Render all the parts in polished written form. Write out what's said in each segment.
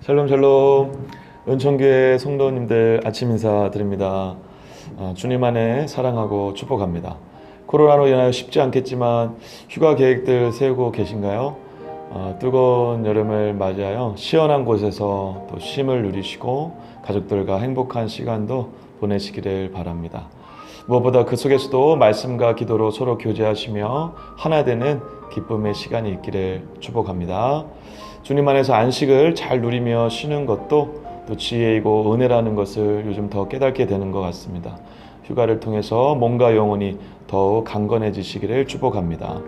샬롬. 은총교회 성도님들 아침 인사 드립니다. 주님 안에 사랑하고 축복합니다. 코로나로 인하여 쉽지 않겠지만 휴가 계획들 세우고 계신가요? 뜨거운 여름을 맞이하여 시원한 곳에서 또 쉼을 누리시고 가족들과 행복한 시간도 보내시기를 바랍니다. 무엇보다 그 속에서도 말씀과 기도로 서로 교제하시며 하나 되는 기쁨의 시간이 있기를 축복합니다. 주님 안에서 안식을 잘 누리며 쉬는 것도 또 지혜이고 은혜라는 것을 요즘 더 깨닫게 되는 것 같습니다. 휴가를 통해서 몸과 영혼이 더욱 강건해지시기를 축복합니다.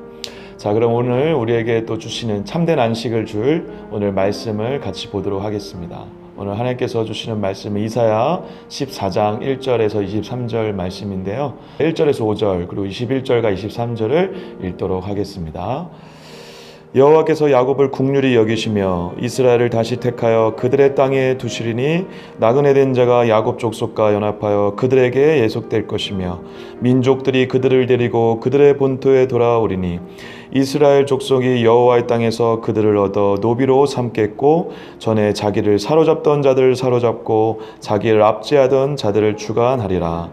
자, 그럼 오늘 우리에게 또 주시는 참된 안식을 줄 오늘 말씀을 같이 보도록 하겠습니다. 오늘 하나님께서 주시는 말씀은 이사야 14장 1절에서 23절 말씀인데요. 1절에서 5절 그리고 21절과 23절을 읽도록 하겠습니다. 여호와께서 야곱을 국률이 여기시며 이스라엘을 다시 택하여 그들의 땅에 두시리니 나그네 된 자가 야곱 족속과 연합하여 그들에게 예속될 것이며 민족들이 그들을 데리고 그들의 본토에 돌아오리니 이스라엘 족속이 여호와의 땅에서 그들을 얻어 노비로 삼겠고 전에 자기를 사로잡던 자들을 사로잡고 자기를 압제하던 자들을 주관하리라.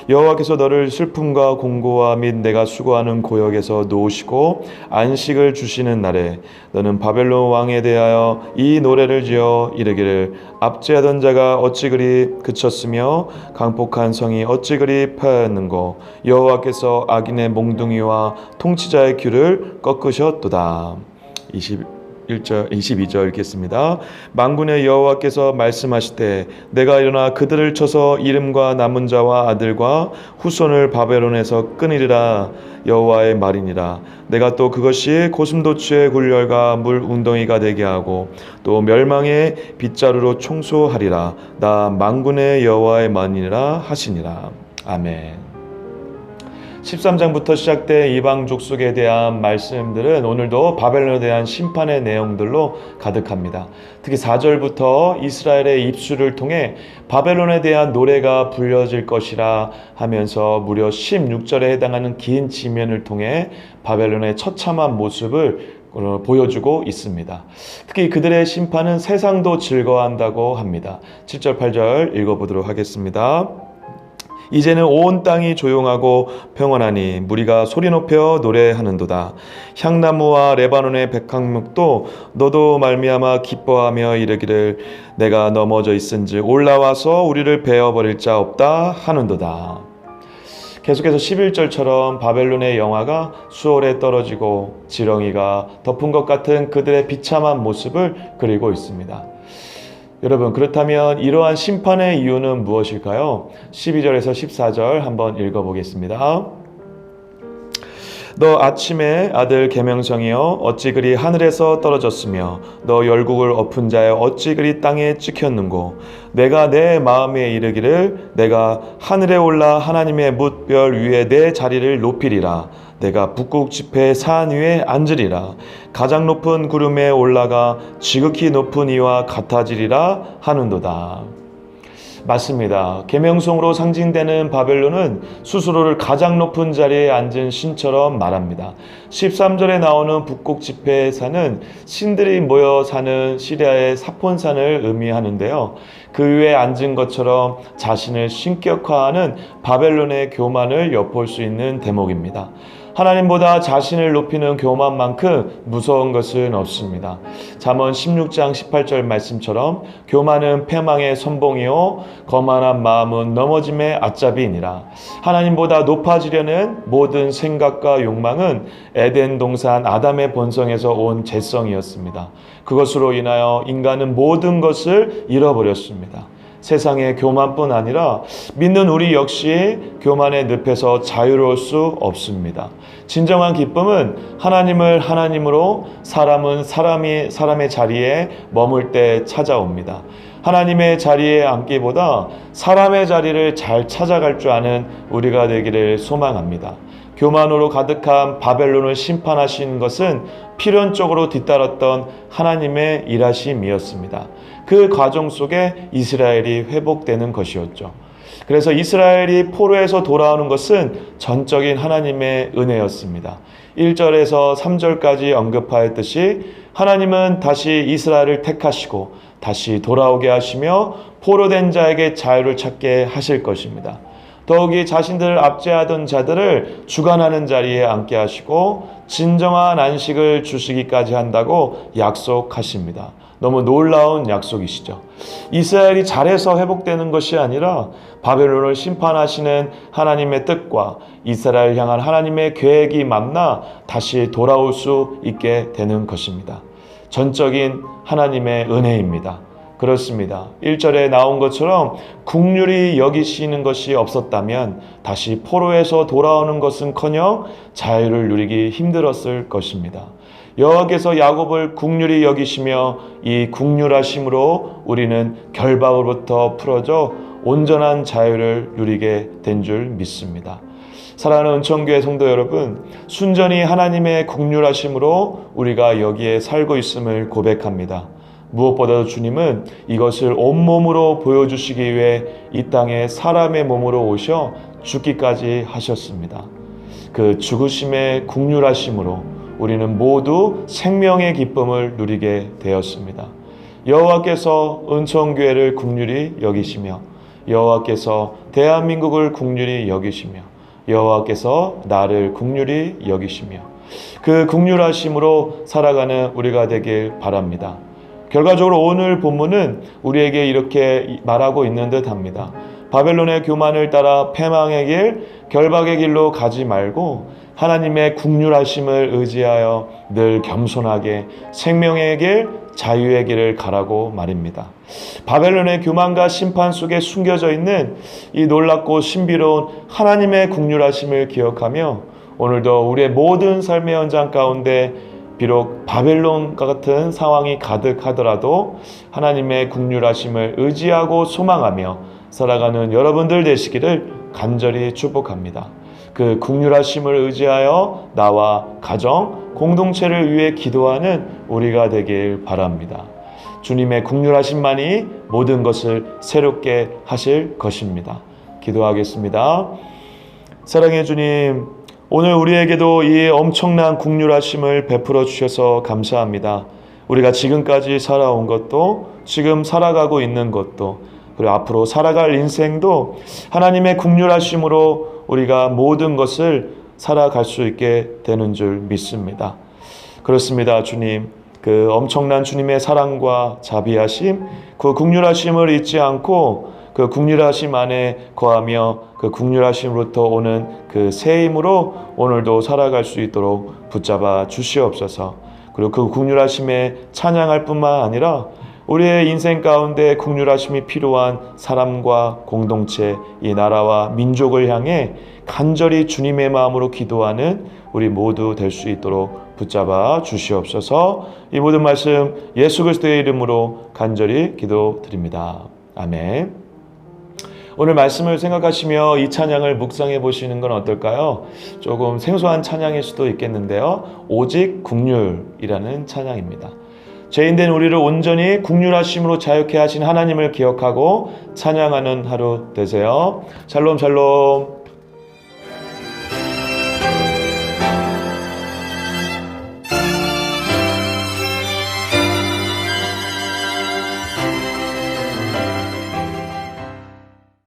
여호와께서 너를 슬픔과 공고와 및 내가 수고하는 고역에서 놓으시고 안식을 주시는 날에 너는 바벨론 왕에 대하여 이 노래를 지어 이르기를 압제하던 자가 어찌 그리 그쳤으며 강폭한 성이 어찌 그리 패하였는고 여호와께서 악인의 몽둥이와 통치자의 귀를 꺾으셨도다. 22절 읽겠습니다. 만군의 여호와께서 말씀하시되 내가 일어나 그들을 쳐서 이름과 남은 자와 아들과 후손을 바벨론에서 끊으리라. 여호와의 말이니라. 내가 또 그것이 고슴도치의 굴열과 물 웅덩이가 되게 하고 또 멸망의 빗자루로 청소하리라. 나 만군의 여호와의 말이니라 하시니라. 아멘. 13장부터 시작된 이방 족속에 대한 말씀들은 오늘도 바벨론에 대한 심판의 내용들로 가득합니다. 특히 4절부터 이스라엘의 입술을 통해 바벨론에 대한 노래가 불려질 것이라 하면서 무려 16절에 해당하는 긴 지면을 통해 바벨론의 처참한 모습을 보여주고 있습니다. 특히 그들의 심판은 세상도 즐거워한다고 합니다. 7절 8절 읽어보도록 하겠습니다. 이제는 온 땅이 조용하고 평온하니 무리가 소리 높여 노래하는도다. 향나무와 레바논의 백향목도 너도 말미암아 기뻐하며 이르기를 내가 넘어져 있은즉 올라와서 우리를 베어버릴 자 없다 하는도다. 계속해서 11절처럼 바벨론의 영화가 수월에 떨어지고 지렁이가 덮은 것 같은 그들의 비참한 모습을 그리고 있습니다. 여러분, 그렇다면 이러한 심판의 이유는 무엇일까요? 12절에서 14절 한번 읽어보겠습니다. 너 아침의 아들 계명성이여 어찌 그리 하늘에서 떨어졌으며 너 열국을 엎은 자여 어찌 그리 땅에 찍혔는고 내가 내 마음에 이르기를 내가 하늘에 올라 하나님의 뭇별 위에 내 자리를 높이리라. 내가 북극 지폐 산 위에 앉으리라. 가장 높은 구름에 올라가 지극히 높은 이와 같아지리라 하는도다. 맞습니다. 계명성으로 상징되는 바벨론은 스스로를 가장 높은 자리에 앉은 신처럼 말합니다. 13절에 나오는 북극 지폐 산은 신들이 모여 사는 시리아의 사폰산을 의미하는데요. 그 위에 앉은 것처럼 자신을 신격화하는 바벨론의 교만을 엿볼 수 있는 대목입니다. 하나님보다 자신을 높이는 교만만큼 무서운 것은 없습니다. 잠언 16장 18절 말씀처럼 교만은 패망의 선봉이요 거만한 마음은 넘어짐의 앞잡이니라. 하나님보다 높아지려는 모든 생각과 욕망은 에덴 동산 아담의 본성에서 온 죄성이었습니다. 그것으로 인하여 인간은 모든 것을 잃어버렸습니다. 세상의 교만뿐 아니라 믿는 우리 역시 교만의 늪에서 자유로울 수 없습니다. 진정한 기쁨은 하나님을 하나님으로 사람은 사람의 자리에 머물 때 찾아옵니다. 하나님의 자리에 앉기보다 사람의 자리를 잘 찾아갈 줄 아는 우리가 되기를 소망합니다. 교만으로 가득한 바벨론을 심판하신 것은 필연적으로 뒤따랐던 하나님의 일하심이었습니다. 그 과정 속에 이스라엘이 회복되는 것이었죠. 그래서 이스라엘이 포로에서 돌아오는 것은 전적인 하나님의 은혜였습니다. 1절에서 3절까지 언급하였듯이 하나님은 다시 이스라엘을 택하시고 다시 돌아오게 하시며 포로된 자에게 자유를 찾게 하실 것입니다. 더욱이 자신들을 압제하던 자들을 주관하는 자리에 앉게 하시고 진정한 안식을 주시기까지 한다고 약속하십니다. 너무 놀라운 약속이시죠. 이스라엘이 잘해서 회복되는 것이 아니라 바벨론을 심판하시는 하나님의 뜻과 이스라엘 향한 하나님의 계획이 만나 다시 돌아올 수 있게 되는 것입니다. 전적인 하나님의 은혜입니다. 그렇습니다. 1절에 나온 것처럼 국률이 여기시는 것이 없었다면 다시 포로에서 돌아오는 것은커녕 자유를 누리기 힘들었을 것입니다. 여호와께서 야곱을 국률이 여기시며 이 국률하심으로 우리는 결박으로부터 풀어져 온전한 자유를 누리게 된 줄 믿습니다. 사랑하는 은총교회 성도 여러분, 순전히 하나님의 국률하심으로 우리가 여기에 살고 있음을 고백합니다. 무엇보다도 주님은 이것을 온몸으로 보여주시기 위해 이 땅에 사람의 몸으로 오셔 죽기까지 하셨습니다. 그 죽으심의 국률하심으로 우리는 모두 생명의 기쁨을 누리게 되었습니다. 여호와께서 은총교회를 국률이 여기시며 여호와께서 대한민국을 국률이 여기시며 여호와께서 나를 국률이 여기시며 그 국률하심으로 살아가는 우리가 되길 바랍니다. 결과적으로 오늘 본문은 우리에게 이렇게 말하고 있는 듯 합니다. 바벨론의 교만을 따라 패망의 길, 결박의 길로 가지 말고 하나님의 국률하심을 의지하여 늘 겸손하게 생명의 길, 자유의 길을 가라고 말입니다. 바벨론의 교만과 심판 속에 숨겨져 있는 이 놀랍고 신비로운 하나님의 국률하심을 기억하며 오늘도 우리의 모든 삶의 현장 가운데 비록 바벨론과 같은 상황이 가득하더라도 하나님의 국률하심을 의지하고 소망하며 살아가는 여러분들 되시기를 간절히 축복합니다. 그 국률하심을 의지하여 나와 가정, 공동체를 위해 기도하는 우리가 되길 바랍니다. 주님의 국률하심만이 모든 것을 새롭게 하실 것입니다. 기도하겠습니다. 사랑해 주님, 오늘 우리에게도 이 엄청난 국률하심을 베풀어 주셔서 감사합니다. 우리가 지금까지 살아온 것도, 지금 살아가고 있는 것도, 그리고 앞으로 살아갈 인생도 하나님의 국률하심으로 우리가 모든 것을 살아갈 수 있게 되는 줄 믿습니다. 그렇습니다. 주님, 그 엄청난 주님의 사랑과 자비하심, 그 국률하심을 잊지 않고 그 국률하심 안에 거하며 그 국률하심으로부터 오는 그 새 힘으로 오늘도 살아갈 수 있도록 붙잡아 주시옵소서. 그리고 그 국률하심에 찬양할 뿐만 아니라 우리의 인생 가운데 국률하심이 필요한 사람과 공동체, 이 나라와 민족을 향해 간절히 주님의 마음으로 기도하는 우리 모두 될 수 있도록 붙잡아 주시옵소서. 이 모든 말씀 예수 그리스도의 이름으로 간절히 기도드립니다. 아멘. 오늘 말씀을 생각하시며 이 찬양을 묵상해 보시는 건 어떨까요? 조금 생소한 찬양일 수도 있겠는데요. 오직 국률이라는 찬양입니다. 죄인된 우리를 온전히 국률하심으로 자유케 하신 하나님을 기억하고 찬양하는 하루 되세요. 샬롬 샬롬.